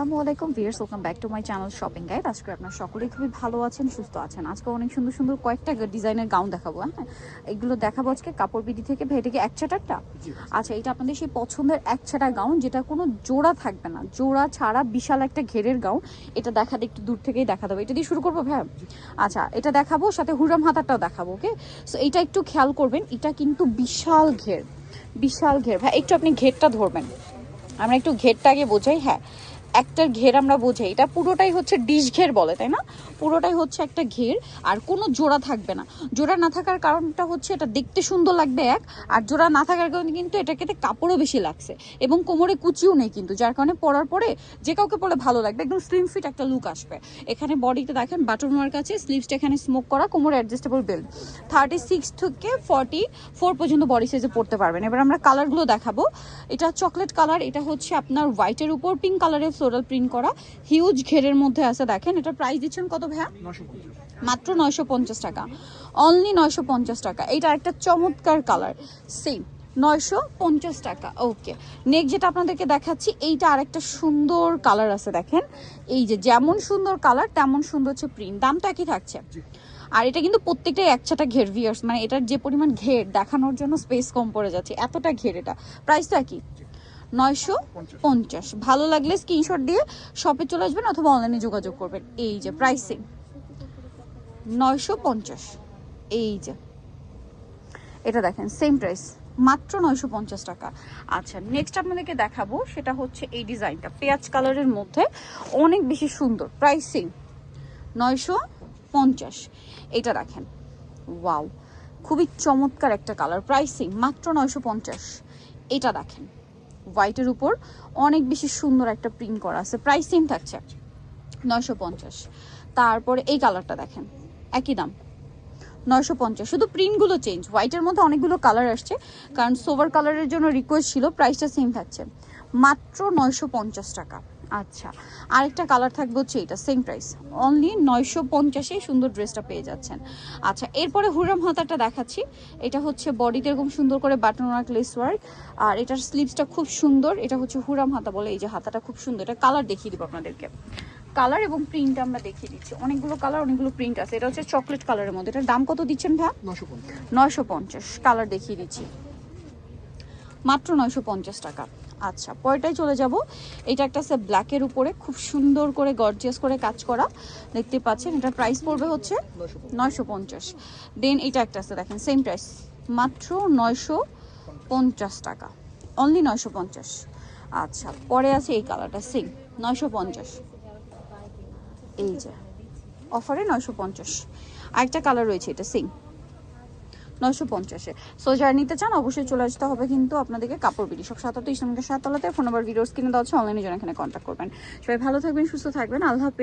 আসসালামু আলাইকুম viewers, welcome back to my channel shopping guide. আজকে আপনারা সকলেই খুবই ভালো আছেন, সুস্থ আছেন। আজকে অনেক সুন্দর সুন্দর কয়েকটা ডিজাইনের গাউন দেখাবো। হ্যাঁ, এগুলো দেখাবো আজকে কাপড় বিডি থেকে। ভাই, এটা কি এক ছাটারটা? আচ্ছা, এটা আপনাদের সেই পছন্দের এক ছাটা গাউন, যেটা কোনো জোড়া থাকবে না, জোড়া ছাড়া বিশাল একটা ঘেরের গাউন। এটা দেখাতে একটু দূর থেকেই দেখা দেবো। এটা দিয়ে শুরু করবো ভাই? আচ্ছা, এটা দেখাবো, সাথে হুরাম হাতারটাও দেখাবো। ওকে, সো এটা একটু খেয়াল করবেন, এটা কিন্তু বিশাল ঘের, বিশাল ঘের। ভাই একটু আপনি ঘেরটা ধরবেন, আমরা একটু ঘেরটা আগে বোঝাই। হ্যাঁ, একটার ঘের আমরা বোঝাই, এটা পুরোটাই হচ্ছে ডিশ ঘের বলে, তাই না? পুরোটাই হচ্ছে একটা ঘের, আর কোনো জোড়া থাকবে না। জোড়া না থাকার কারণটা হচ্ছে এটা দেখতে সুন্দর লাগবে এক, আর জোড়া না থাকার কারণে কিন্তু এটাকে কাপড়ও বেশি লাগছে, এবং কোমরে কুচিও নেই কিন্তু, যার কারণে পরার পরে যে কাউকে পরে ভালো লাগবে, একদম স্লিম ফিট একটা লুক আসবে। এখানে বডিতে দেখেন বাটন মার্ক আছে, স্লিভসটা এখানে স্মোক করা, কোমরে অ্যাডজাস্টেবল বেল্ট। 36 থেকে 44 পর্যন্ত বডি সাইজে পড়তে পারবেন। এবার আমরা কালারগুলো দেখাবো। এটা চকলেট কালার, এটা হচ্ছে আপনার হোয়াইটের উপর পিঙ্ক কালারের ফ্লোরাল প্রিন্ট করা, হিউজ ঘেরের মধ্যে আছে। দেখেন, এটা প্রাইস দিচ্ছেন কত ভাইয়া? মাত্র 950 টাকা, অনলি 950 টাকা। এটা একটা চমৎকার কালার, সেম 950 টাকা। ওকে, নেক্সট যেটা আপনাদেরকে দেখাচ্ছি, এইটা আরেকটা সুন্দর কালার আছে। দেখেন, এই যে যেমন সুন্দর কালার তেমন সুন্দর হচ্ছে প্রিন্ট। দামটা একই থাকছে, আর এটা কিন্তু প্রত্যেকটাই একসাথে ঘের ভিয়ার্স, মানে এটার যে পরিমাণ ঘের দেখানোর জন্য স্পেস কম পড়ে যাচ্ছে, এতটা ঘের। এটা প্রাইস তো একই, 950। ভালো লাগলে স্ক্রিনশট দিয়ে শপে চলে আসবেন অথবা অনলাইনে যোগাযোগ করবেন। এই যে প্রাইসিং 950। এই যে এটা দেখেন, সেম প্রাইস, মাত্র 950 টাকা। আচ্ছা, নেক্সট আপনাদেরকে দেখাবো, সেটা হচ্ছে এই ডিজাইনটা পেঁয়াজ কালারের মধ্যে, অনেক বেশি সুন্দর। প্রাইসিং 950। এটা দেখেন, ওয়াও, খুবই চমৎকার একটা কালার। প্রাইসিং মাত্র 950। এটা দেখেন, হোয়াইটের উপর অনেক বেশি সুন্দর একটা প্রিন্ট করা আছে। প্রাইস সেম থাকছে 950। তারপরে এই কালারটা দেখেন, একই দাম 950, শুধু প্রিন্টগুলো চেঞ্জ। হোয়াইটের মধ্যে অনেকগুলো কালার আসছে, কারণ সোভার কালারের জন্য রিকোয়েস্ট ছিল। প্রাইসটা সেম থাকছে, মাত্র 950 টাকা। আচ্ছা, আরেকটা কালার থাকবে হচ্ছে এটা, সেম প্রাইস, অনলি 950-এ সুন্দর ড্রেসটা পেয়ে যাচ্ছেন। আচ্ছা, এরপরে হুরাম হাতাটা দেখাচ্ছি। এটা হচ্ছে বডিতে এরকম সুন্দর করে বাটন ওয়ার্ক, লেস ওয়ার্ক, আর এটার স্লিভসটা খুব সুন্দর। এটা হচ্ছে হুরাম হাতা বলে। এই যে হাতাটা খুব সুন্দর। এটা কালার দেখিয়ে দিব আপনাদেরকে, কালার এবং প্রিন্ট আমরা দেখিয়ে দিচ্ছি। অনেকগুলো কালার, অনেকগুলো প্রিন্ট আছে। এটা হচ্ছে চকলেট কালারের মধ্যে। এটার দাম কত দিচ্ছেন ভাই? 950। কালার দেখিয়ে দিচ্ছি, মাত্র 950 টাকা। আচ্ছা, পরেরটাই চলে যাব। এটা একটা আছে ব্ল্যাকের উপরে, খুব সুন্দর করে গর্জিয়াস করে কাজ করা, দেখতে পাচ্ছেন। এটার প্রাইস পড়বে হচ্ছে 950। দেন এটা একটা আছে, দেখেন সেম প্রাইস, মাত্র 950 টাকা, অনলি 950। আচ্ছা, পরে আছে এই কালারটা, সেম 950। এই যে অফারে 950। আরেকটা কালার রয়েছে, এটা সেম 950-এ। সো যারা নিতে চান অবশ্যই চলে আসতে হবে কিন্তু আপনাদেরকে কাপড় বিডি সব 7 ইসলামিকের 7 তলাতে। ফোন নাম্বার ভিডিওস কিনে দেওয়া হচ্ছে, অনলাইনে জন্য এখানে কন্ট্যাক্ট করবেন। সবাই ভালো থাকবেন, সুস্থ থাকবেন, আল্লাহ হাফেজ।